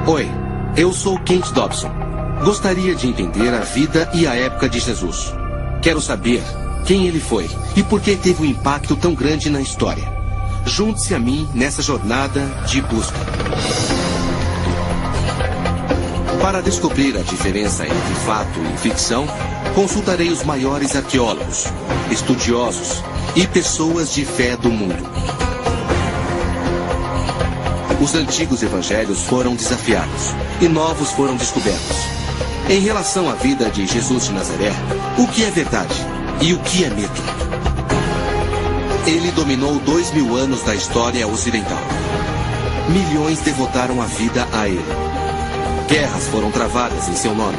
Oi, eu sou Kent Dobson. Gostaria de entender a vida e a época de Jesus. Quero saber quem ele foi e por que teve um impacto tão grande na história. Junte-se a mim nessa jornada de busca. Para descobrir a diferença entre fato e ficção, consultarei os maiores arqueólogos, estudiosos e pessoas de fé do mundo. Os antigos evangelhos foram desafiados e novos foram descobertos. Em relação à vida de Jesus de Nazaré, o que é verdade e o que é mito? Ele dominou 2000 anos da história ocidental. Milhões devotaram a vida a ele. Guerras foram travadas em seu nome.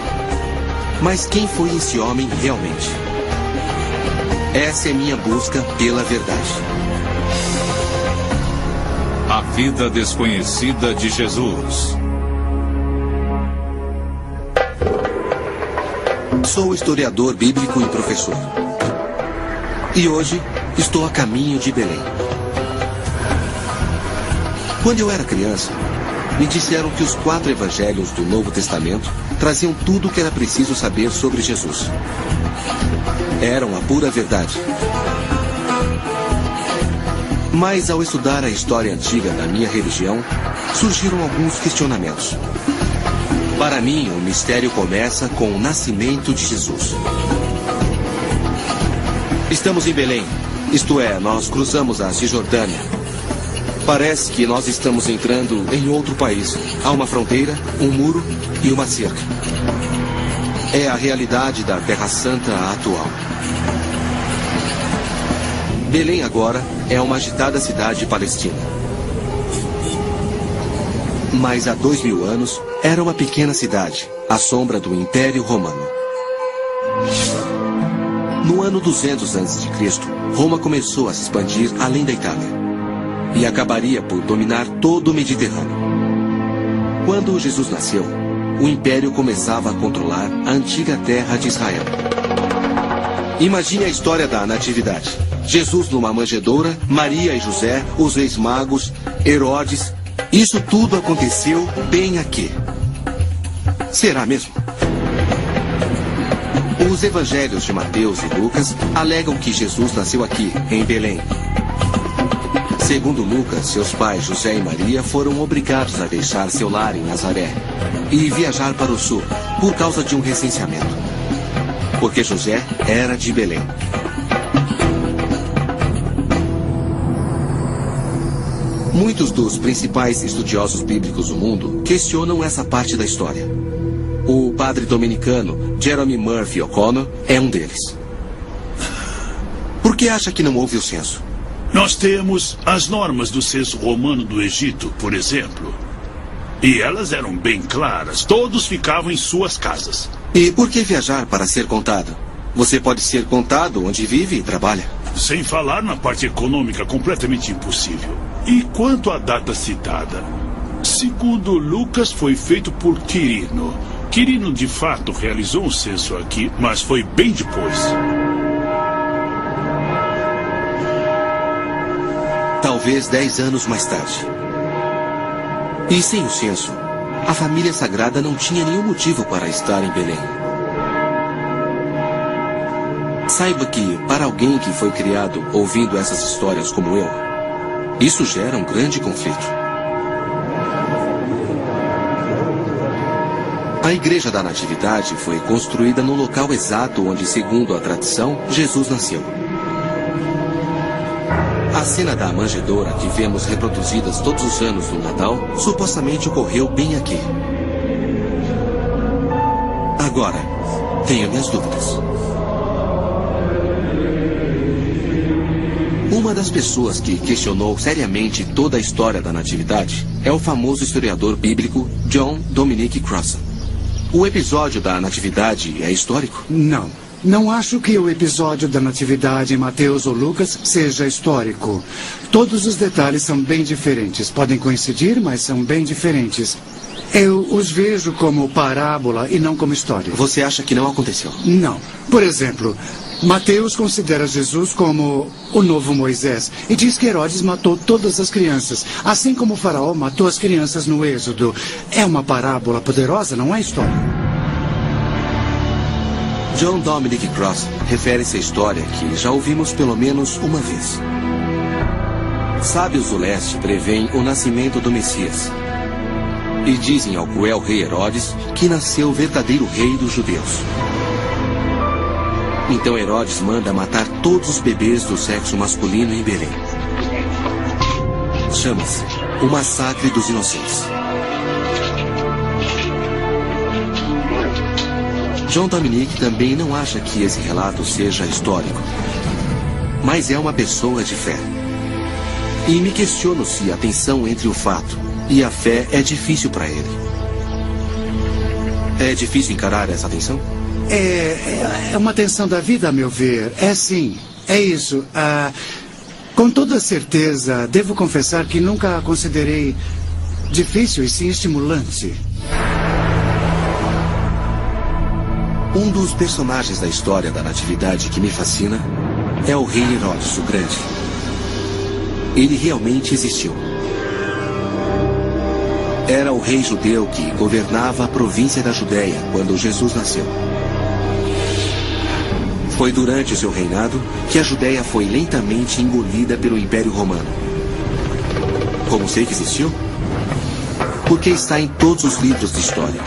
Mas quem foi esse homem realmente? Essa é minha busca pela verdade. A vida desconhecida de Jesus. Sou historiador bíblico e professor. E hoje estou a caminho de Belém. Quando eu era criança, me disseram que os 4 evangelhos do Novo Testamento traziam tudo o que era preciso saber sobre Jesus. Eram a pura verdade. Mas ao estudar a história antiga da minha religião, surgiram alguns questionamentos. Para mim, o mistério começa com o nascimento de Jesus. Estamos em Belém, isto é, nós cruzamos a Cisjordânia. Parece que nós estamos entrando em outro país. Há uma fronteira, um muro e uma cerca. É a realidade da Terra Santa atual. Belém agora é uma agitada cidade palestina. Mas há 2000 anos era uma pequena cidade, à sombra do Império Romano. No ano 200 a.C., Roma começou a se expandir além da Itália e acabaria por dominar todo o Mediterrâneo. Quando Jesus nasceu, o Império começava a controlar a antiga terra de Israel. Imagine a história da Natividade. Jesus numa manjedoura, Maria e José, os reis magos, Herodes. Isso tudo aconteceu bem aqui. Será mesmo? Os evangelhos de Mateus e Lucas alegam que Jesus nasceu aqui, em Belém. Segundo Lucas, seus pais José e Maria foram obrigados a deixar seu lar em Nazaré e viajar para o sul por causa de um recenseamento. Porque José era de Belém. Muitos dos principais estudiosos bíblicos do mundo questionam essa parte da história. O padre dominicano Jeremy Murphy O'Connor é um deles. Por que acha que não houve o censo? Nós temos as normas do censo romano do Egito, por exemplo. E elas eram bem claras. Todos ficavam em suas casas. E por que viajar para ser contado? Você pode ser contado onde vive e trabalha. Sem falar na parte econômica, completamente impossível. E quanto à data citada? Segundo Lucas, foi feito por Quirino. Quirino, de fato, realizou um censo aqui, mas foi bem depois. Talvez 10 anos mais tarde. E sem o censo, a família sagrada não tinha nenhum motivo para estar em Belém. Saiba que, para alguém que foi criado ouvindo essas histórias como eu, isso gera um grande conflito. A Igreja da Natividade foi construída no local exato onde, segundo a tradição, Jesus nasceu. A cena da manjedoura que vemos reproduzidas todos os anos no Natal supostamente ocorreu bem aqui. Agora, tenho minhas dúvidas. Uma das pessoas que questionou seriamente toda a história da Natividade é o famoso historiador bíblico John Dominic Crossan. O episódio da Natividade é histórico? Não. Não acho que o episódio da Natividade em Mateus ou Lucas seja histórico. Todos os detalhes são bem diferentes. Podem coincidir, mas são bem diferentes. Eu os vejo como parábola e não como história. Você acha que não aconteceu? Não. Por exemplo, Mateus considera Jesus como o novo Moisés e diz que Herodes matou todas as crianças, assim como o faraó matou as crianças no Êxodo. É uma parábola poderosa, não é história? John Dominic Cross refere-se à história que já ouvimos pelo menos uma vez. Sábios do leste preveem o nascimento do Messias e dizem ao cruel rei Herodes que nasceu o verdadeiro rei dos judeus. Então Herodes manda matar todos os bebês do sexo masculino em Belém. Chama-se o Massacre dos Inocentes. John Dominic também não acha que esse relato seja histórico, mas é uma pessoa de fé. E me questiono se a tensão entre o fato e a fé é difícil para ele. É difícil encarar essa tensão? É uma tensão da vida, a meu ver. É sim, é isso. Com toda certeza, devo confessar que nunca a considerei difícil e sim estimulante. Um dos personagens da história da Natividade que me fascina é o rei Herodes o Grande. Ele realmente existiu. Era o rei judeu que governava a província da Judéia quando Jesus nasceu. Foi durante o seu reinado que a Judéia foi lentamente engolida pelo Império Romano. Como sei que existiu? Porque está em todos os livros de história.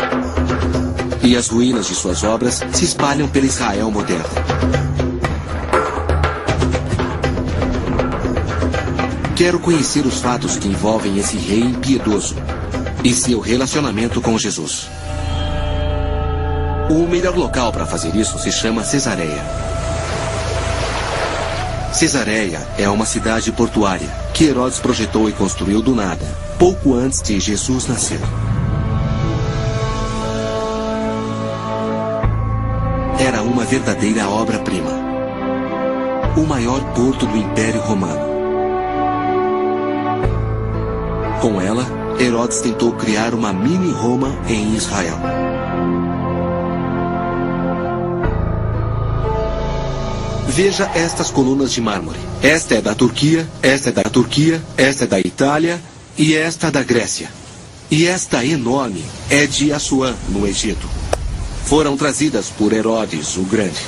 E as ruínas de suas obras se espalham pela Israel moderna. Quero conhecer os fatos que envolvem esse rei impiedoso e seu relacionamento com Jesus. O melhor local para fazer isso se chama Cesareia. Cesareia é uma cidade portuária que Herodes projetou e construiu do nada, pouco antes de Jesus nascer. Era uma verdadeira obra-prima. O maior porto do Império Romano. Com ela, Herodes tentou criar uma mini-Roma em Israel. Veja estas colunas de mármore. Esta é da Turquia, esta é da Turquia, esta é da Itália e esta da Grécia. E esta enorme é de Assuã, no Egito. Foram trazidas por Herodes o Grande.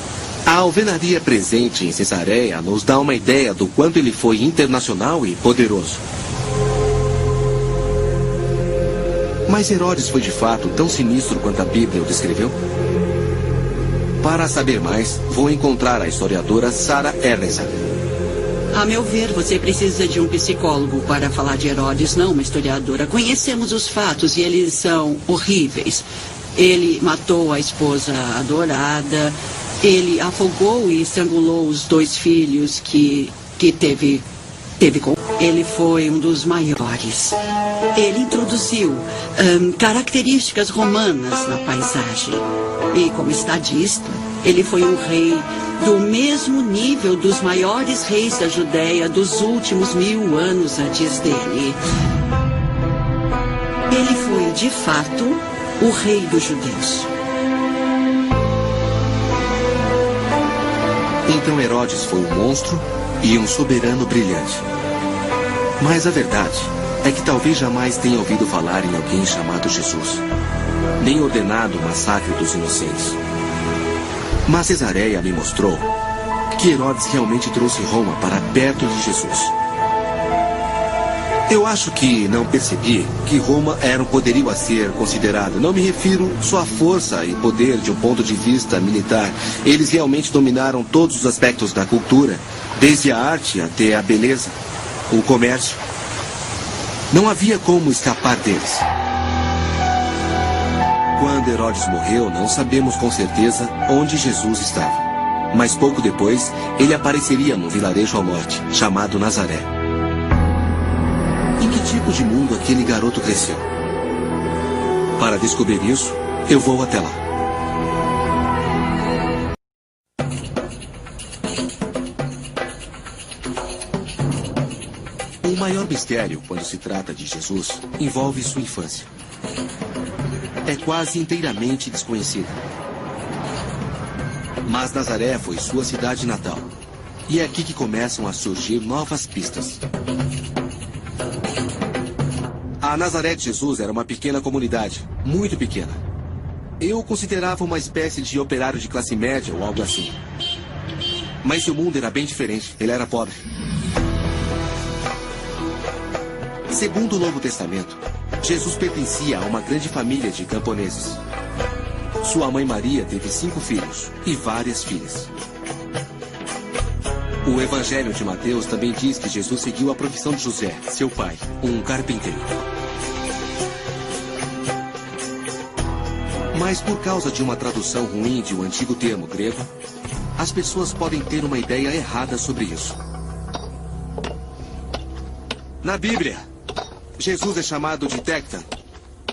A alvenaria presente em Cesareia nos dá uma ideia do quanto ele foi internacional e poderoso. Mas Herodes foi de fato tão sinistro quanto a Bíblia o descreveu? Para saber mais, vou encontrar a historiadora Sarah Erlenson. A meu ver, você precisa de um psicólogo para falar de Herodes, não uma historiadora. Conhecemos os fatos e eles são horríveis. Ele matou a esposa adorada, ele afogou e estrangulou os 2 filhos que teve com. Ele foi um dos maiores. Ele introduziu características romanas na paisagem. E como estadista, ele foi um rei do mesmo nível dos maiores reis da Judéia dos últimos 1000 anos antes dele. Ele foi, de fato, o rei dos judeus. Então Herodes foi um monstro e um soberano brilhante. Mas a verdade é que talvez jamais tenha ouvido falar em alguém chamado Jesus, nem ordenado o massacre dos inocentes. Mas Cesareia me mostrou que Herodes realmente trouxe Roma para perto de Jesus. Eu acho que não percebi que Roma era um poderio a ser considerado. Não me refiro só à força e poder de um ponto de vista militar. Eles realmente dominaram todos os aspectos da cultura, desde a arte até a beleza, o comércio. Não havia como escapar deles. Quando Herodes morreu, não sabemos com certeza onde Jesus estava. Mas pouco depois, ele apareceria num vilarejo ao norte, chamado Nazaré. Em que tipo de mundo aquele garoto cresceu? Para descobrir isso, eu vou até lá. O maior mistério, quando se trata de Jesus, envolve sua infância. É quase inteiramente desconhecida. Mas Nazaré foi sua cidade natal. E é aqui que começam a surgir novas pistas. A Nazaré de Jesus era uma pequena comunidade, muito pequena. Eu o considerava uma espécie de operário de classe média ou algo assim. Mas seu mundo era bem diferente. Ele era pobre. Segundo o Novo Testamento, Jesus pertencia a uma grande família de camponeses. Sua mãe Maria teve 5 filhos e várias filhas. O Evangelho de Mateus também diz que Jesus seguiu a profissão de José, seu pai, um carpinteiro. Mas por causa de uma tradução ruim de um antigo termo grego, as pessoas podem ter uma ideia errada sobre isso. Na Bíblia, Jesus é chamado de Tecta,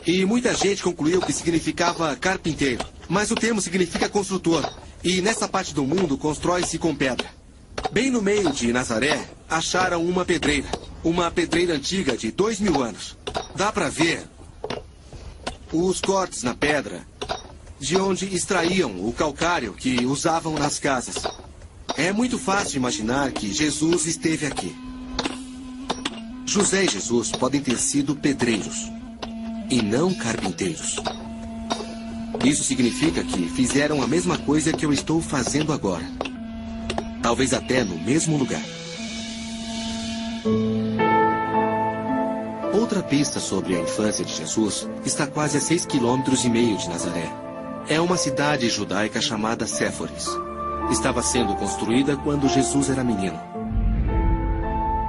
e muita gente concluiu que significava carpinteiro. Mas o termo significa construtor, e nessa parte do mundo constrói-se com pedra. Bem no meio de Nazaré, acharam uma pedreira antiga de 2000 anos. Dá para ver os cortes na pedra, de onde extraíam o calcário que usavam nas casas. É muito fácil imaginar que Jesus esteve aqui. José e Jesus podem ter sido pedreiros, e não carpinteiros. Isso significa que fizeram a mesma coisa que eu estou fazendo agora. Talvez até no mesmo lugar. Outra pista sobre a infância de Jesus está quase a 6,5 km de Nazaré. É uma cidade judaica chamada Séforis. Estava sendo construída quando Jesus era menino.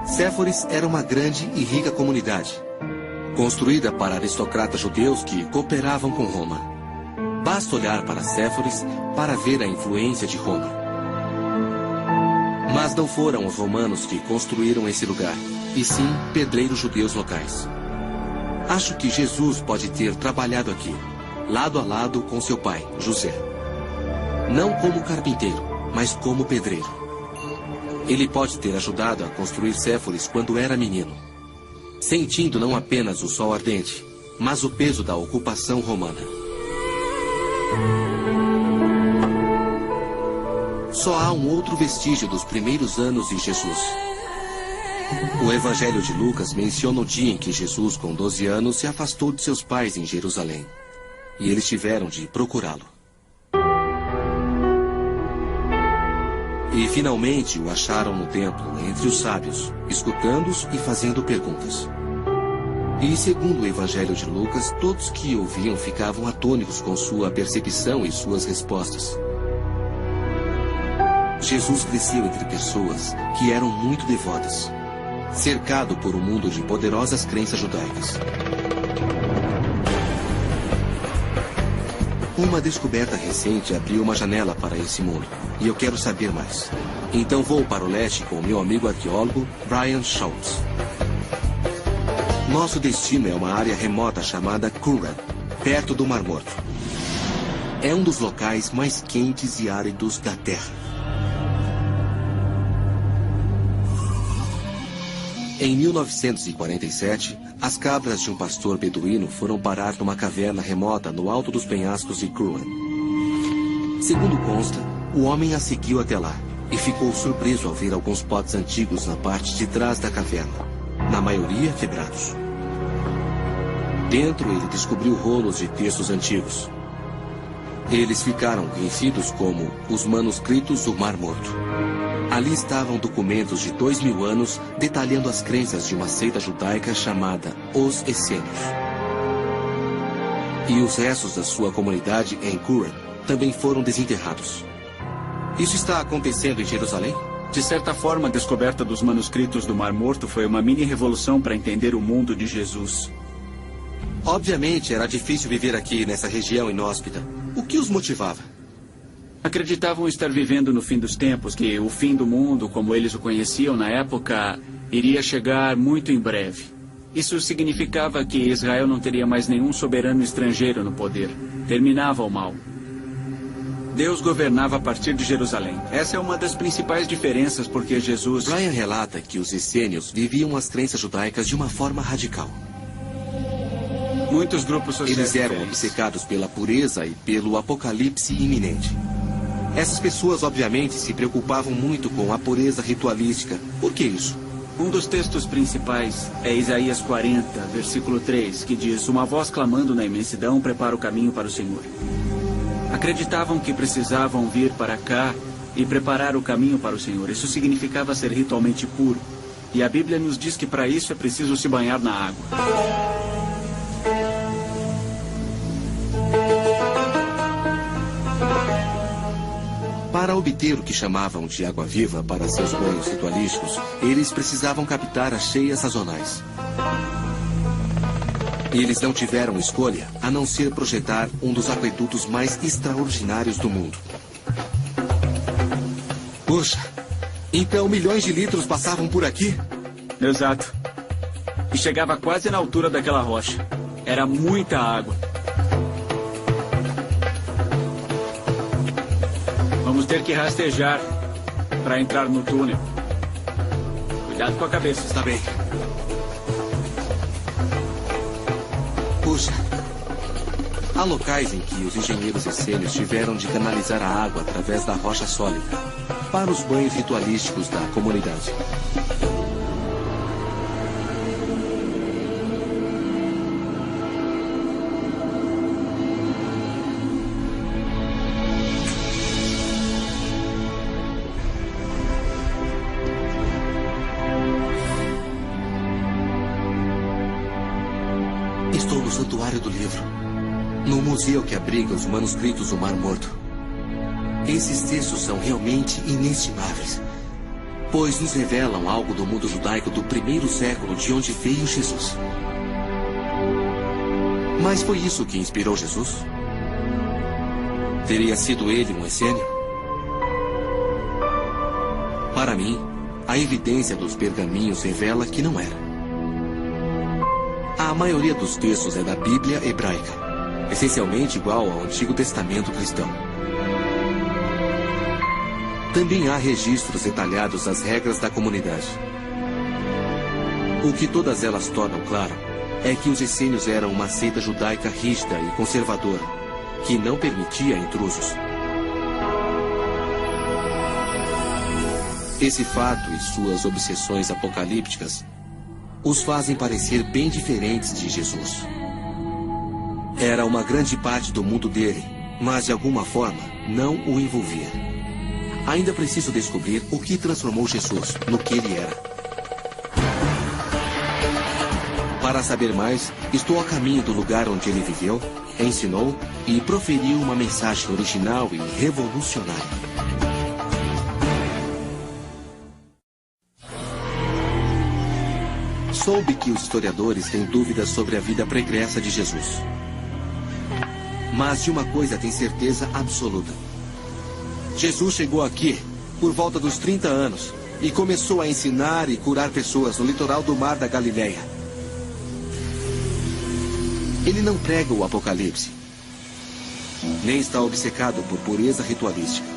Séforis era uma grande e rica comunidade, construída para aristocratas judeus que cooperavam com Roma. Basta olhar para Séforis para ver a influência de Roma. Mas não foram os romanos que construíram esse lugar, e sim pedreiros judeus locais. Acho que Jesus pode ter trabalhado aqui, lado a lado com seu pai, José. Não como carpinteiro, mas como pedreiro. Ele pode ter ajudado a construir Séforis quando era menino, sentindo não apenas o sol ardente, mas o peso da ocupação romana. Só há um outro vestígio dos primeiros anos de Jesus. O Evangelho de Lucas menciona o dia em que Jesus, com 12 anos, se afastou de seus pais em Jerusalém. E eles tiveram de procurá-lo. E finalmente o acharam no templo, entre os sábios, escutando-os e fazendo perguntas. E segundo o Evangelho de Lucas, todos que ouviam ficavam atônitos com sua percepção e suas respostas. Jesus cresceu entre pessoas que eram muito devotas, cercado por um mundo de poderosas crenças judaicas. Uma descoberta recente abriu uma janela para esse mundo, e eu quero saber mais. Então vou para o leste com meu amigo arqueólogo Brian Schultz. Nosso destino é uma área remota chamada Qumran, perto do Mar Morto. É um dos locais mais quentes e áridos da Terra. Em 1947, as cabras de um pastor beduíno foram parar numa caverna remota no alto dos penhascos de Qumran. Segundo consta, o homem a seguiu até lá e ficou surpreso ao ver alguns potes antigos na parte de trás da caverna, na maioria quebrados. Dentro, ele descobriu rolos de textos antigos. Eles ficaram conhecidos como os manuscritos do Mar Morto. Ali estavam documentos de 2000 anos detalhando as crenças de uma seita judaica chamada Os Essênios. E os restos da sua comunidade em Qumran também foram desenterrados. Isso está acontecendo em Jerusalém? De certa forma, a descoberta dos manuscritos do Mar Morto foi uma mini-revolução para entender o mundo de Jesus. Obviamente, era difícil viver aqui nessa região inóspita. O que os motivava? Acreditavam estar vivendo no fim dos tempos, que o fim do mundo, como eles o conheciam na época, iria chegar muito em breve. Isso significava que Israel não teria mais nenhum soberano estrangeiro no poder. Terminava o mal. Deus governava a partir de Jerusalém. Essa é uma das principais diferenças porque Jesus... Brian relata que os essênios viviam as crenças judaicas de uma forma radical. Muitos grupos sociais Eles eram diferentes. obcecados pela pureza e pelo apocalipse iminente. Essas pessoas, obviamente, se preocupavam muito com a pureza ritualística. Por que isso? Um dos textos principais é Isaías 40, versículo 3, que diz: uma voz clamando na imensidão prepara o caminho para o Senhor. Acreditavam que precisavam vir para cá e preparar o caminho para o Senhor. Isso significava ser ritualmente puro. E a Bíblia nos diz que para isso é preciso se banhar na água. Para obter o que chamavam de água viva para seus banhos ritualísticos, eles precisavam captar as cheias sazonais. E eles não tiveram escolha a não ser projetar um dos aquedutos mais extraordinários do mundo. Puxa, então milhões de litros passavam por aqui? Exato. E chegava quase na altura daquela rocha. Era muita água. Vamos ter que rastejar para entrar no túnel. Cuidado com a cabeça. Está bem. Puxa. Há locais em que os engenheiros essênios tiveram de canalizar a água através da rocha sólida para os banhos ritualísticos da comunidade. Estou no Santuário do Livro, no museu que abriga os manuscritos do Mar Morto. Esses textos são realmente inestimáveis, pois nos revelam algo do mundo judaico do primeiro século, de onde veio Jesus. Mas foi isso que inspirou Jesus? Teria sido ele um essênio? Para mim, a evidência dos pergaminhos revela que não era. A maioria dos textos é da Bíblia hebraica, essencialmente igual ao Antigo Testamento cristão. Também há registros detalhados das regras da comunidade. O que todas elas tornam claro é que os essênios eram uma seita judaica rígida e conservadora, que não permitia intrusos. Esse fato e suas obsessões apocalípticas os fazem parecer bem diferentes de Jesus. Era uma grande parte do mundo dele, mas de alguma forma não o envolvia. Ainda preciso descobrir o que transformou Jesus no que ele era. Para saber mais, estou a caminho do lugar onde ele viveu, ensinou e proferiu uma mensagem original e revolucionária. Soube que os historiadores têm dúvidas sobre a vida pregressa de Jesus. Mas de uma coisa tem certeza absoluta. Jesus chegou aqui por volta dos 30 anos e começou a ensinar e curar pessoas no litoral do Mar da Galileia. Ele não prega o Apocalipse, nem está obcecado por pureza ritualística.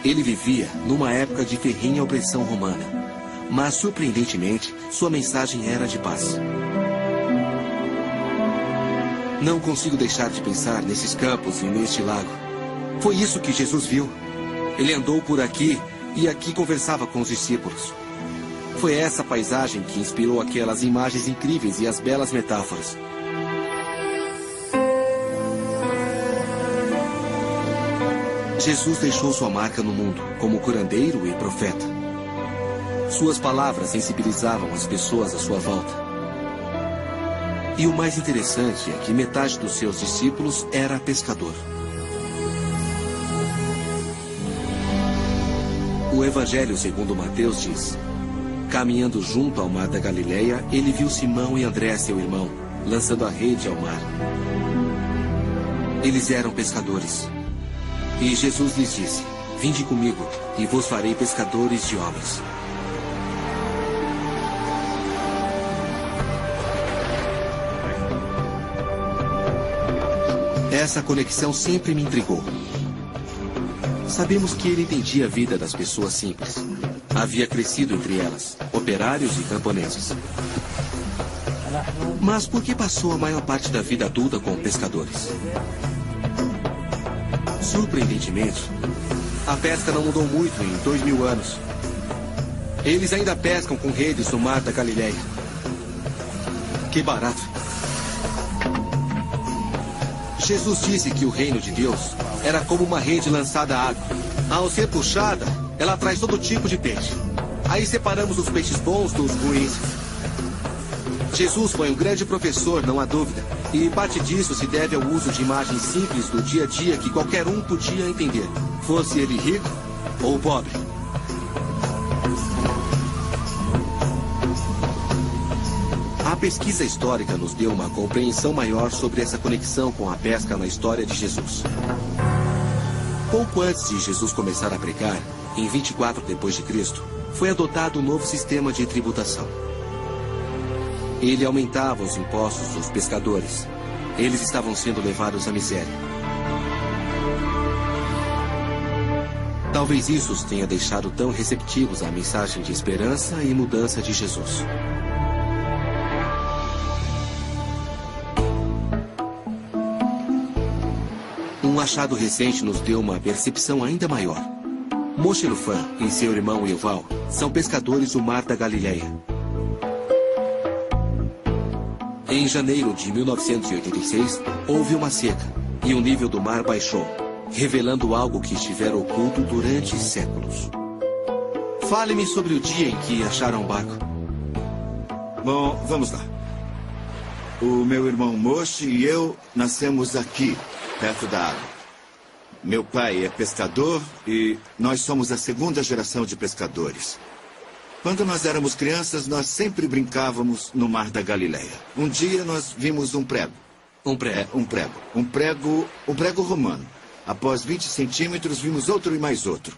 Ele vivia numa época de ferrenha opressão romana. Mas, surpreendentemente, sua mensagem era de paz. Não consigo deixar de pensar nesses campos e neste lago. Foi isso que Jesus viu. Ele andou por aqui e aqui conversava com os discípulos. Foi essa paisagem que inspirou aquelas imagens incríveis e as belas metáforas. Jesus deixou sua marca no mundo como curandeiro e profeta. Suas palavras sensibilizavam as pessoas à sua volta. E o mais interessante é que metade dos seus discípulos era pescador. O Evangelho segundo Mateus diz: caminhando junto ao mar da Galileia, ele viu Simão e André, seu irmão, lançando a rede ao mar. Eles eram pescadores. E Jesus lhes disse: vinde comigo, e vos farei pescadores de homens. Essa conexão sempre me intrigou. Sabemos que ele entendia a vida das pessoas simples. Havia crescido entre elas, operários e camponeses. Mas por que passou a maior parte da vida adulta com pescadores? Surpreendentemente, a pesca não mudou muito em 2000 anos. Eles ainda pescam com redes no mar da Galileia. Que barato. Jesus disse que o reino de Deus era como uma rede lançada à água. Ao ser puxada, ela traz todo tipo de peixe. Aí separamos os peixes bons dos ruins. Jesus foi um grande professor, não há dúvida. E parte disso se deve ao uso de imagens simples do dia a dia que qualquer um podia entender, fosse ele rico ou pobre. A pesquisa histórica nos deu uma compreensão maior sobre essa conexão com a pesca na história de Jesus. Pouco antes de Jesus começar a pregar, em 24 d.C., foi adotado um novo sistema de tributação. Ele aumentava os impostos dos pescadores. Eles estavam sendo levados à miséria. Talvez isso os tenha deixado tão receptivos à mensagem de esperança e mudança de Jesus. Um achado recente nos deu uma percepção ainda maior. Moshe Lufan e seu irmão Yuval são pescadores do Mar da Galileia. Em janeiro de 1986, houve uma seca e o nível do mar baixou, revelando algo que estivera oculto durante séculos. Fale-me sobre o dia em que acharam o barco. Bom, vamos lá. O meu irmão Moshe e eu nascemos aqui, perto da água. Meu pai é pescador e nós somos a segunda geração de pescadores. Quando nós éramos crianças, nós sempre brincávamos no Mar da Galileia. Um dia nós vimos um prego. Um prego? Um prego romano. Após 20 centímetros, vimos outro e mais outro.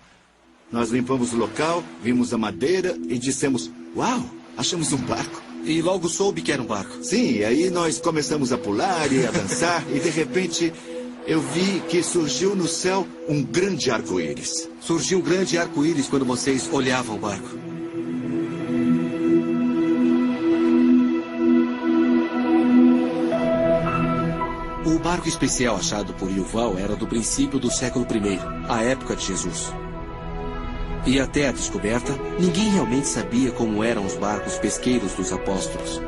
Nós limpamos o local, vimos a madeira e dissemos, uau, achamos um barco. E logo soube que era um barco. Sim, e aí nós começamos a pular e a dançar e de repente eu vi que surgiu no céu um grande arco-íris. Surgiu um grande arco-íris quando vocês olhavam o barco. O barco especial achado por Yuval era do princípio do século I, a época de Jesus. E até a descoberta, ninguém realmente sabia como eram os barcos pesqueiros dos apóstolos.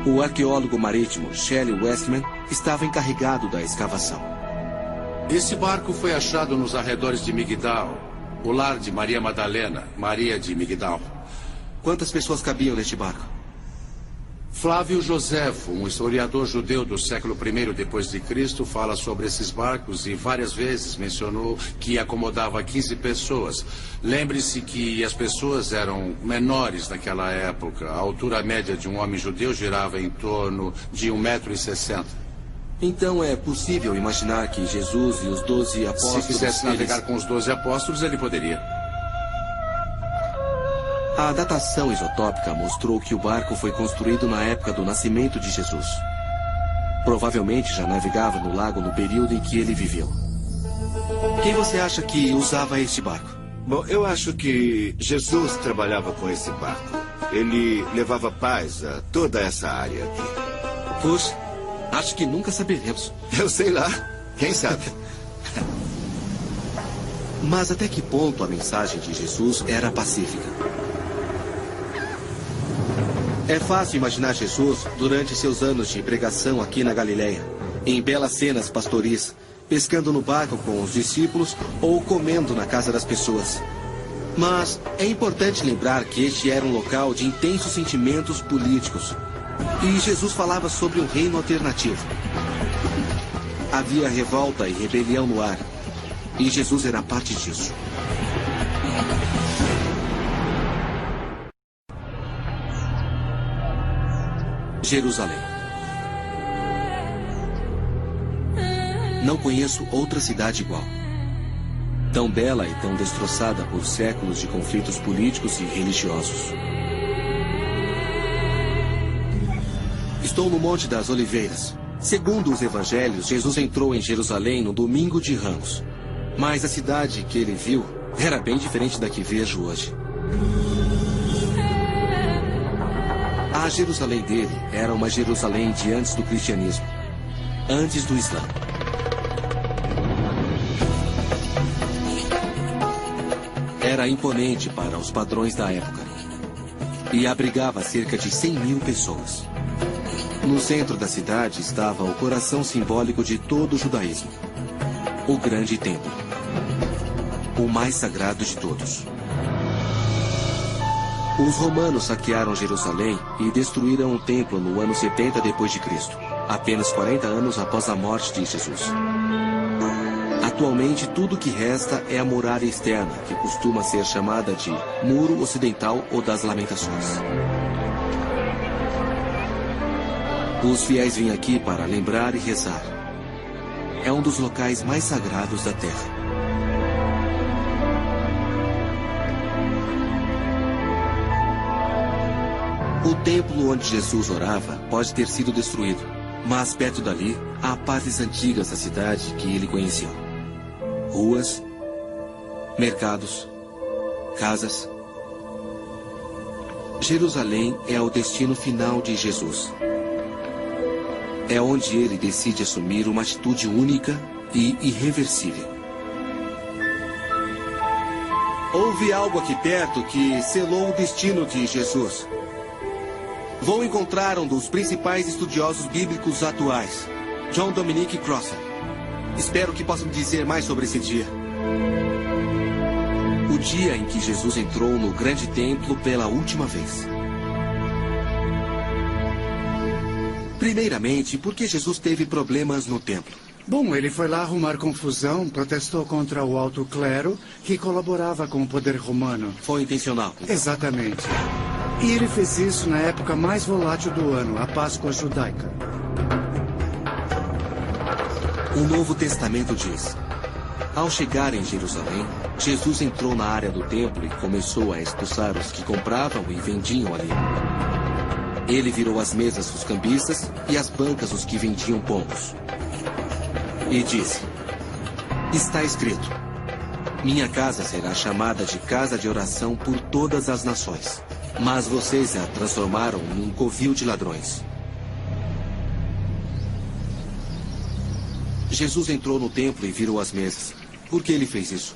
O arqueólogo marítimo Shelley Westman estava encarregado da escavação. Esse barco foi achado nos arredores de Migdal, o lar de Maria Madalena, Maria de Migdal. Quantas pessoas cabiam neste barco? Flávio Joséfo, um historiador judeu do século I d.C., fala sobre esses barcos e várias vezes mencionou que acomodava 15 pessoas. Lembre-se que as pessoas eram menores naquela época. A altura média de um homem judeu girava em torno de 1,60 m. Então é possível imaginar que Jesus e os 12 apóstolos... Se quisesse navegar com os 12 apóstolos, ele poderia. A datação isotópica mostrou que o barco foi construído na época do nascimento de Jesus. Provavelmente já navegava no lago no período em que ele viveu. Quem você acha que usava este barco? Bom, eu acho que Jesus trabalhava com esse barco. Ele levava paz a toda essa área aqui. Puxa, acho que nunca saberemos. Eu sei lá, quem sabe? Mas até que ponto a mensagem de Jesus era pacífica? É fácil imaginar Jesus durante seus anos de pregação aqui na Galileia, em belas cenas pastoris, pescando no barco com os discípulos ou comendo na casa das pessoas. Mas é importante lembrar que este era um local de intensos sentimentos políticos. E Jesus falava sobre um reino alternativo. Havia revolta e rebelião no ar. E Jesus era parte disso. Jerusalém. Não conheço outra cidade igual. Tão bela e tão destroçada por séculos de conflitos políticos e religiosos. Estou no Monte das Oliveiras. Segundo os evangelhos, Jesus entrou em Jerusalém no domingo de Ramos. Mas a cidade que ele viu era bem diferente da que vejo hoje. A Jerusalém dele era uma Jerusalém de antes do cristianismo, antes do Islã. Era imponente para os padrões da época e abrigava cerca de 100 mil pessoas. No centro da cidade estava o coração simbólico de todo o judaísmo, o grande templo, o mais sagrado de todos. Os romanos saquearam Jerusalém e destruíram o templo no ano 70 depois de Cristo, apenas 40 anos após a morte de Jesus. Atualmente, tudo que resta é a muralha externa, que costuma ser chamada de Muro Ocidental ou das Lamentações. Os fiéis vêm aqui para lembrar e rezar. É um dos locais mais sagrados da Terra. O templo onde Jesus orava pode ter sido destruído, mas perto dali há partes antigas da cidade que ele conheceu. Ruas, mercados, casas. Jerusalém é o destino final de Jesus. É onde ele decide assumir uma atitude única e irreversível. Houve algo aqui perto que selou o destino de Jesus. Vou encontrar um dos principais estudiosos bíblicos atuais, John Dominic Crossan. Espero que possa me dizer mais sobre esse dia. O dia em que Jesus entrou no grande templo pela última vez. Primeiramente, por que Jesus teve problemas no templo? Bom, ele foi lá arrumar confusão, protestou contra o alto clero, que colaborava com o poder romano. Foi intencional. Então. Exatamente. E ele fez isso na época mais volátil do ano, a Páscoa judaica. O Novo Testamento diz: ao chegar em Jerusalém, Jesus entrou na área do templo e começou a expulsar os que compravam e vendiam ali. Ele virou as mesas dos cambistas e as bancas dos que vendiam pombos. E disse: está escrito, minha casa será chamada de casa de oração por todas as nações. Mas vocês a transformaram num covil de ladrões. Jesus entrou no templo e virou as mesas. Por que ele fez isso?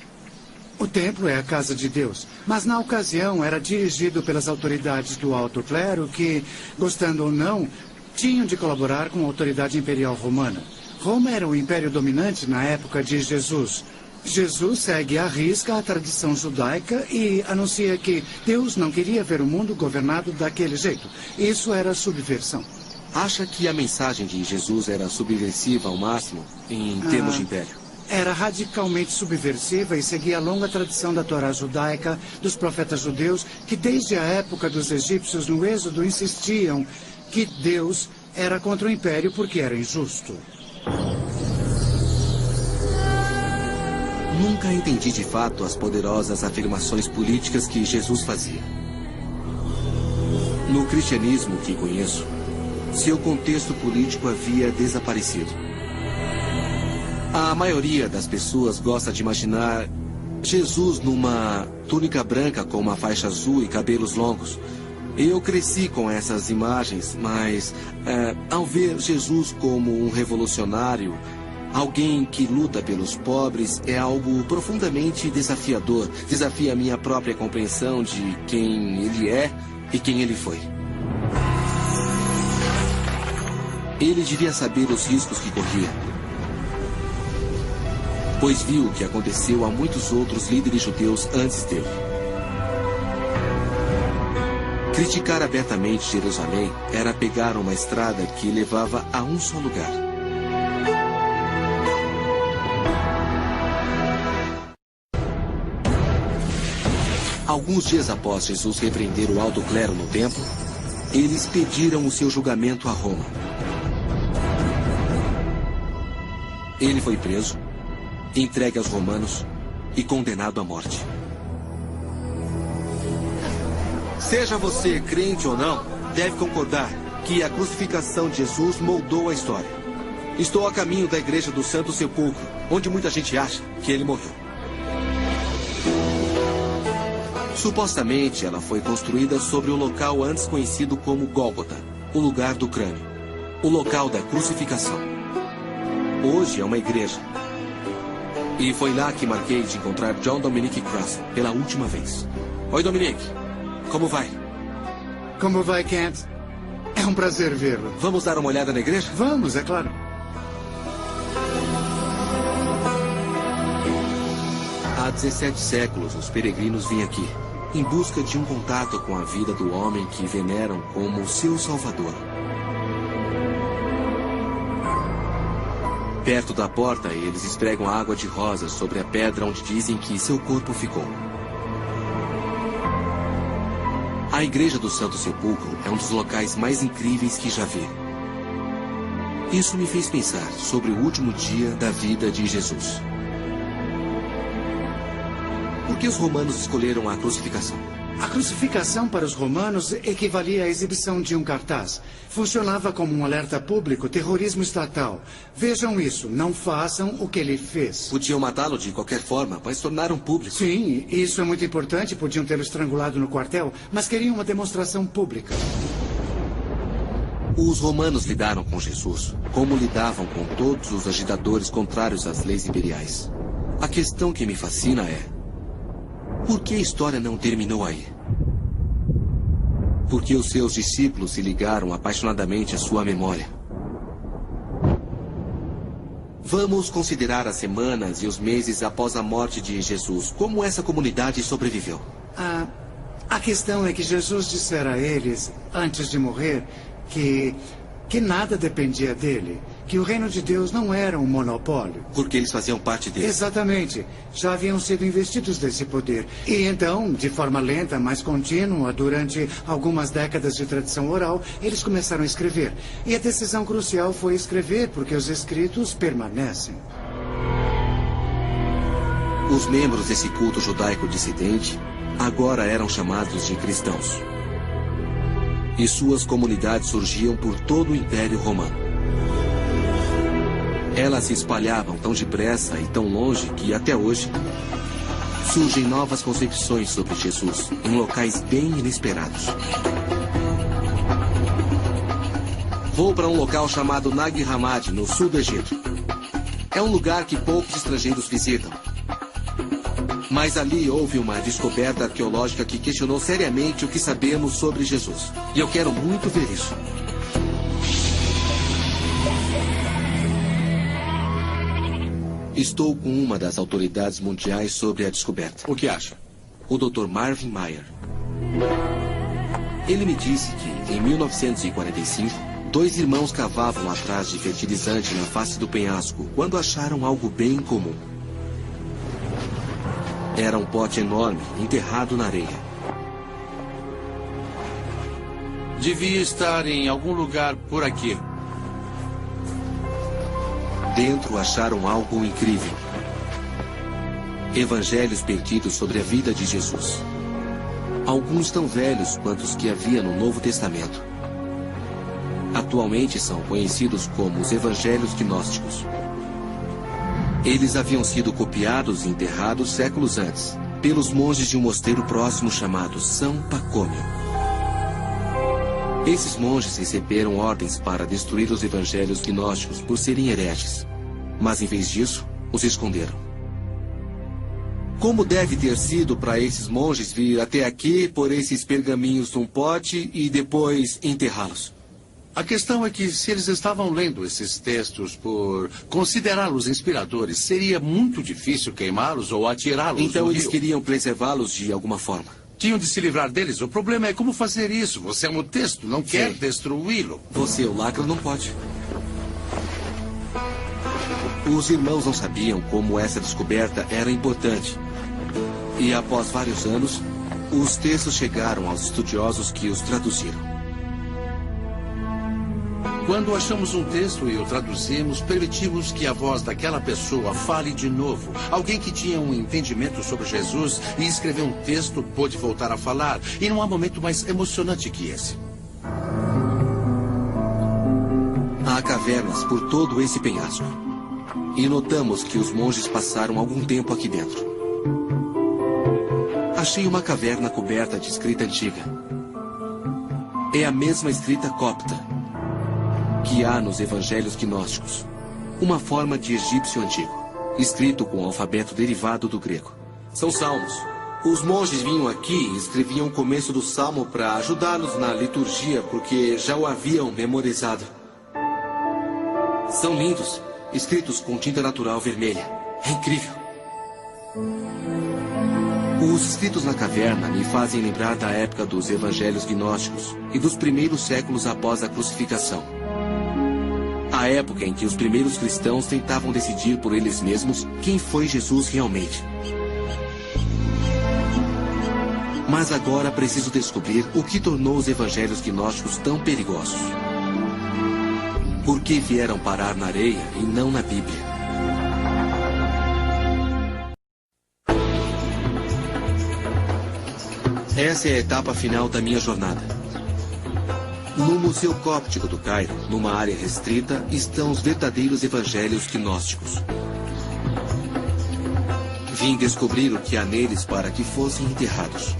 O templo é a casa de Deus, mas na ocasião era dirigido pelas autoridades do alto clero que, gostando ou não, tinham de colaborar com a autoridade imperial romana. Roma era o império dominante na época de Jesus. Jesus segue à risca a tradição judaica e anuncia que Deus não queria ver o mundo governado daquele jeito. Isso era subversão. Acha que a mensagem de Jesus era subversiva ao máximo em termos de império? Era radicalmente subversiva e seguia a longa tradição da Torá judaica, dos profetas judeus, que desde a época dos egípcios no Êxodo insistiam que Deus era contra o império porque era injusto. Nunca entendi de fato as poderosas afirmações políticas que Jesus fazia. No cristianismo que conheço, seu contexto político havia desaparecido. A maioria das pessoas gosta de imaginar Jesus numa túnica branca com uma faixa azul e cabelos longos. Eu cresci com essas imagens, mas ao ver Jesus como um revolucionário, alguém que luta pelos pobres, é algo profundamente desafiador. Desafia a minha própria compreensão de quem ele é e quem ele foi. Ele devia saber os riscos que corria, pois viu o que aconteceu a muitos outros líderes judeus antes dele. Criticar abertamente Jerusalém era pegar uma estrada que levava a um só lugar. Alguns dias após Jesus repreender o alto clero no templo, eles pediram o seu julgamento a Roma. Ele foi preso, entregue aos romanos e condenado à morte. Seja você crente ou não, deve concordar que a crucificação de Jesus moldou a história. Estou a caminho da igreja do Santo Sepulcro, onde muita gente acha que ele morreu. Supostamente, ela foi construída sobre o local antes conhecido como Gólgota, o lugar do crânio, o local da crucificação. Hoje é uma igreja. E foi lá que marquei de encontrar John Dominic Crossan pela última vez. Oi, Dominic. Como vai? Como vai, Kent? É um prazer vê-lo. Vamos dar uma olhada na igreja? Vamos, é claro. Há 17 séculos, os peregrinos vêm aqui, em busca de um contato com a vida do homem que veneram como seu salvador. Perto da porta, eles esfregam água de rosas sobre a pedra onde dizem que seu corpo ficou. A Igreja do Santo Sepulcro é um dos locais mais incríveis que já vi. Isso me fez pensar sobre o último dia da vida de Jesus. Por que os romanos escolheram a crucificação? A crucificação para os romanos equivalia à exibição de um cartaz. Funcionava como um alerta público, terrorismo estatal. Vejam isso, não façam o que ele fez. Podiam matá-lo de qualquer forma, mas tornaram público. Sim, isso é muito importante. Podiam tê-lo estrangulado no quartel, mas queriam uma demonstração pública. Os romanos lidaram com Jesus como lidavam com todos os agitadores contrários às leis imperiais. A questão que me fascina é: por que a história não terminou aí? Porque os seus discípulos se ligaram apaixonadamente à sua memória. Vamos considerar as semanas e os meses após a morte de Jesus. Como essa comunidade sobreviveu? A questão é que Jesus dissera a eles, antes de morrer, que nada dependia dele. Que o reino de Deus não era um monopólio. Porque eles faziam parte dele. Exatamente. Já haviam sido investidos desse poder. E então, de forma lenta, mas contínua, durante algumas décadas de tradição oral, eles começaram a escrever. E a decisão crucial foi escrever, porque os escritos permanecem. Os membros desse culto judaico dissidente agora eram chamados de cristãos. E suas comunidades surgiam por todo o Império Romano. Elas se espalhavam tão depressa e tão longe que, até hoje, surgem novas concepções sobre Jesus em locais bem inesperados. Vou para um local chamado Nag Hammadi, no sul do Egito. É um lugar que poucos estrangeiros visitam. Mas ali houve uma descoberta arqueológica que questionou seriamente o que sabemos sobre Jesus. E eu quero muito ver isso. Estou com uma das autoridades mundiais sobre a descoberta. O que acha? O Dr. Marvin Meyer. Ele me disse que, em 1945, 2 irmãos cavavam atrás de fertilizante na face do penhasco quando acharam algo bem comum. Era um pote enorme, enterrado na areia. Devia estar em algum lugar por aqui. Dentro acharam algo incrível. Evangelhos perdidos sobre a vida de Jesus. Alguns tão velhos quanto os que havia no Novo Testamento. Atualmente são conhecidos como os Evangelhos Gnósticos. Eles haviam sido copiados e enterrados séculos antes, pelos monges de um mosteiro próximo chamado São Pacômio. Esses monges receberam ordens para destruir os evangelhos gnósticos por serem hereges. Mas, em vez disso, os esconderam. Como deve ter sido para esses monges vir até aqui, pôr esses pergaminhos num pote e depois enterrá-los? A questão é que, se eles estavam lendo esses textos por considerá-los inspiradores, seria muito difícil queimá-los ou atirá-los no Então eles rio. queriam preservá-los de alguma forma. Tinham de se livrar deles. O problema é como fazer isso. Você é um texto, não quer Sim. destruí-lo. Você, o lacro, não pode. Os irmãos não sabiam como essa descoberta era importante. E após vários anos, os textos chegaram aos estudiosos que os traduziram. Quando achamos um texto e o traduzimos, permitimos que a voz daquela pessoa fale de novo. Alguém que tinha um entendimento sobre Jesus e escreveu um texto pôde voltar a falar. E não há momento mais emocionante que esse. Há cavernas por todo esse penhasco. E notamos que os monges passaram algum tempo aqui dentro. Achei uma caverna coberta de escrita antiga. É a mesma escrita copta que há nos evangelhos gnósticos. Uma forma de egípcio antigo. escrito com o alfabeto derivado do grego. São salmos. Os monges vinham aqui e escreviam o começo do salmo para ajudá-los na liturgia, porque já o haviam memorizado. São lindos, escritos com tinta natural vermelha. É incrível. Os escritos na caverna me fazem lembrar da época dos evangelhos gnósticos e dos primeiros séculos após a crucificação. A época em que os primeiros cristãos tentavam decidir por eles mesmos quem foi Jesus realmente. Mas agora preciso descobrir o que tornou os evangelhos gnósticos tão perigosos. Por que vieram parar na areia e não na Bíblia? Essa é a etapa final da minha jornada. No Museu Cóptico do Cairo, numa área restrita, estão os verdadeiros evangelhos gnósticos. Vim descobrir o que há neles para que fossem enterrados.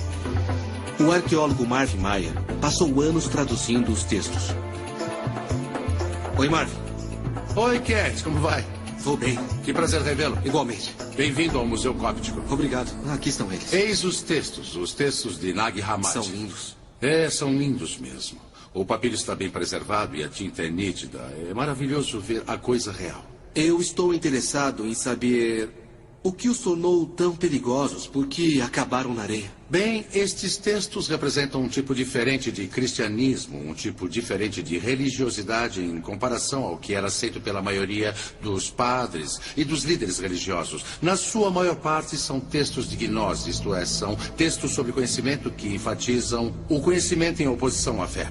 O arqueólogo Marvin Mayer passou anos traduzindo os textos. Oi, Marvin. Oi, Cat, como vai? Vou bem. Que prazer revê-lo. Igualmente. Bem-vindo ao Museu Cóptico. Obrigado. Aqui estão eles. Eis os textos de Nag Hammadi. São lindos. São lindos mesmo. O papiro está bem preservado e a tinta é nítida. É maravilhoso ver a coisa real. Eu estou interessado em saber o que os tornou tão perigosos, por que acabaram na areia. Bem, estes textos representam um tipo diferente de cristianismo, um tipo diferente de religiosidade em comparação ao que era aceito pela maioria dos padres e dos líderes religiosos. Na sua maior parte são textos de gnose, isto é, são textos sobre conhecimento que enfatizam o conhecimento em oposição à fé.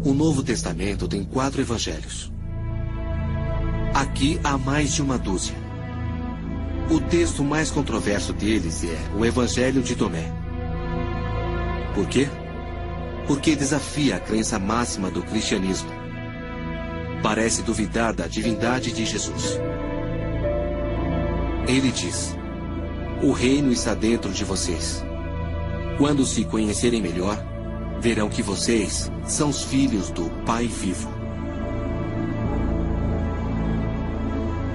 O Novo Testamento tem 4 evangelhos. Aqui há mais de uma dúzia. O texto mais controverso deles é o Evangelho de Tomé. Por quê? Porque desafia a crença máxima do cristianismo. Parece duvidar da divindade de Jesus. Ele diz: o reino está dentro de vocês. Quando se conhecerem melhor, verão que vocês são os filhos do Pai vivo.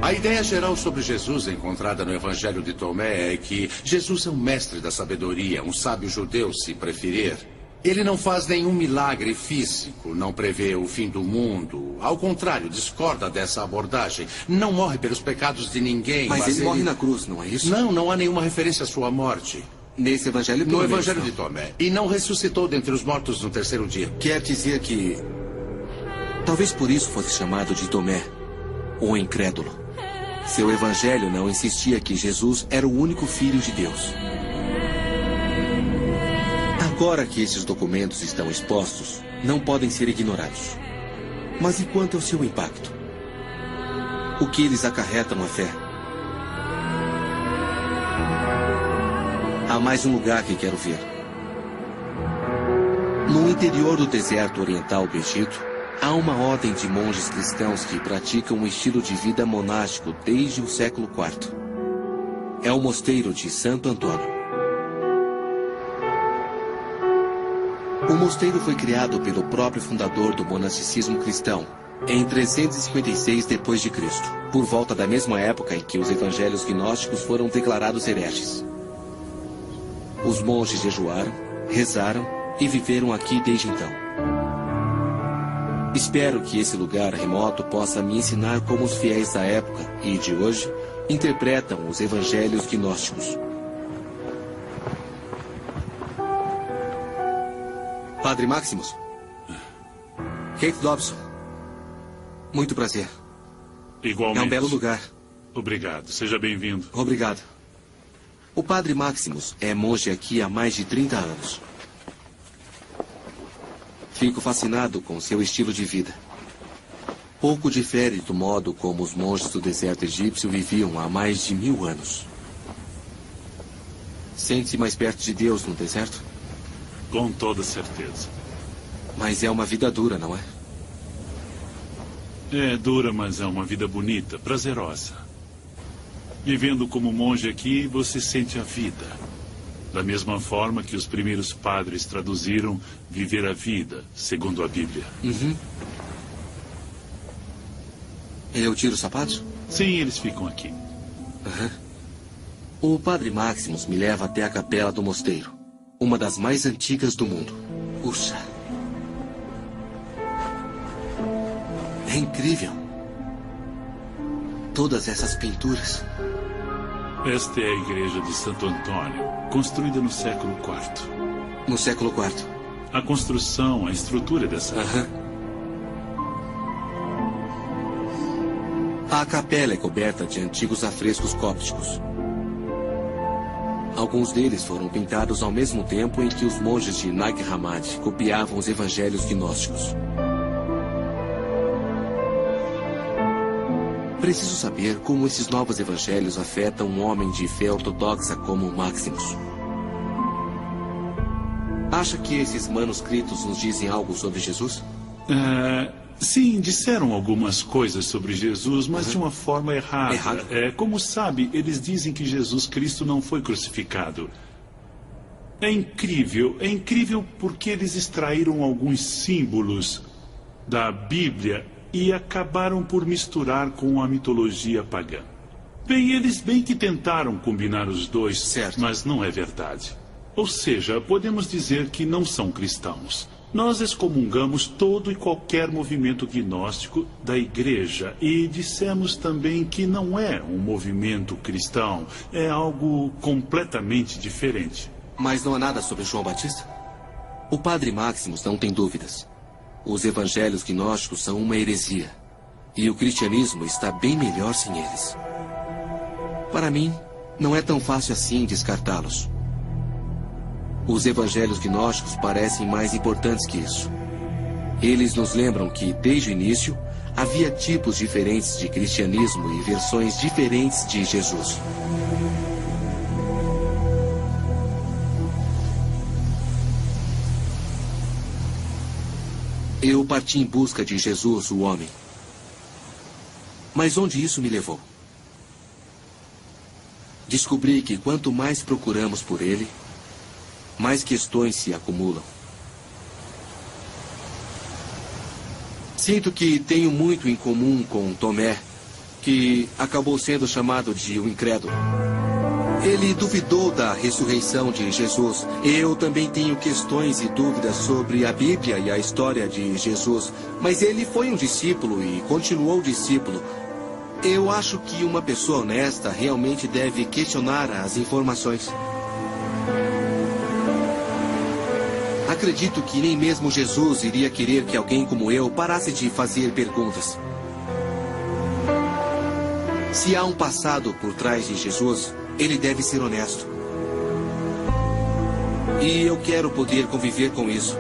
A ideia geral sobre Jesus encontrada no Evangelho de Tomé é que Jesus é um mestre da sabedoria, um sábio judeu, se preferir. Ele não faz nenhum milagre físico, não prevê o fim do mundo. Ao contrário, discorda dessa abordagem. Não morre pelos pecados de ninguém. Mas ele morre na cruz, não é isso? Não há nenhuma referência à sua morte. Nesse Evangelho, no Evangelho de Tomé. E não ressuscitou dentre os mortos no 3º dia. Quer dizer que talvez por isso fosse chamado de Tomé, o incrédulo. Seu evangelho não insistia que Jesus era o único Filho de Deus. Agora que esses documentos estão expostos, não podem ser ignorados. Mas e quanto ao seu impacto? O que eles acarretam à fé? Há mais um lugar que quero ver. No interior do deserto oriental do Egito, há uma ordem de monges cristãos que praticam um estilo de vida monástico desde o século IV. É o mosteiro de Santo Antônio. O mosteiro foi criado pelo próprio fundador do monasticismo cristão, em 356 d.C., por volta da mesma época em que os evangelhos gnósticos foram declarados hereges. Os monges jejuaram, rezaram e viveram aqui desde então. Espero que esse lugar remoto possa me ensinar como os fiéis da época e de hoje interpretam os evangelhos gnósticos. Padre Maximus. Kate Dobson. Muito prazer. Igualmente. É um belo lugar. Obrigado. Seja bem-vindo. Obrigado. O Padre Maximus é monge aqui há mais de 30 anos. Fico fascinado com seu estilo de vida. Pouco difere do modo como os monges do deserto egípcio viviam há mais de 1000 anos. Sente-se mais perto de Deus no deserto? Com toda certeza. Mas é uma vida dura, não é? É dura, mas é uma vida bonita, prazerosa. Vivendo como monge aqui, você sente a vida. Da mesma forma que os primeiros padres traduziram viver a vida, segundo a Bíblia. Eu tiro os sapatos? Sim, eles ficam aqui. O padre Maximus me leva até a capela do mosteiro, uma das mais antigas do mundo. Puxa. É incrível. Todas essas pinturas. Esta é a igreja de Santo Antônio, construída no século IV. No século IV. A construção, a estrutura dessa... A capela é coberta de antigos afrescos cópticos. Alguns deles foram pintados ao mesmo tempo em que os monges de Nag Hammadi copiavam os evangelhos gnósticos. Preciso saber como esses novos evangelhos afetam um homem de fé ortodoxa como Maximus. Acha que esses manuscritos nos dizem algo sobre Jesus? Sim, disseram algumas coisas sobre Jesus, mas de uma forma errada. Como sabe, eles dizem que Jesus Cristo não foi crucificado. É incrível porque eles extraíram alguns símbolos da Bíblia e acabaram por misturar com a mitologia pagã. Bem, eles bem que tentaram combinar os dois, certo, mas não é verdade. Ou seja, podemos dizer que não são cristãos. Nós excomungamos todo e qualquer movimento gnóstico da igreja e dissemos também que não é um movimento cristão, é algo completamente diferente. Mas não há nada sobre João Batista? O padre Maximus não tem dúvidas. Os evangelhos gnósticos são uma heresia. E o cristianismo está bem melhor sem eles. Para mim, não é tão fácil assim descartá-los. Os evangelhos gnósticos parecem mais importantes que isso. Eles nos lembram que, desde o início, havia tipos diferentes de cristianismo e versões diferentes de Jesus. Eu parti em busca de Jesus, o homem. Mas onde isso me levou? Descobri que quanto mais procuramos por ele, mais questões se acumulam. Sinto que tenho muito em comum com Tomé, que acabou sendo chamado de o incrédulo. Ele duvidou da ressurreição de Jesus. Eu também tenho questões e dúvidas sobre a Bíblia e a história de Jesus. Mas ele foi um discípulo e continuou discípulo. Eu acho que uma pessoa honesta realmente deve questionar as informações. Acredito que nem mesmo Jesus iria querer que alguém como eu parasse de fazer perguntas. Se há um passado por trás de Jesus, ele deve ser honesto. E eu quero poder conviver com isso.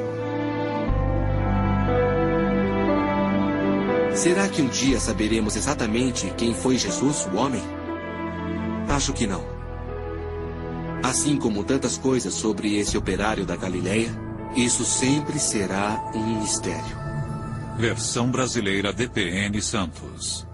Será que um dia saberemos exatamente quem foi Jesus, o homem? Acho que não. Assim como tantas coisas sobre esse operário da Galileia, isso sempre será um mistério. Versão brasileira DPN Santos.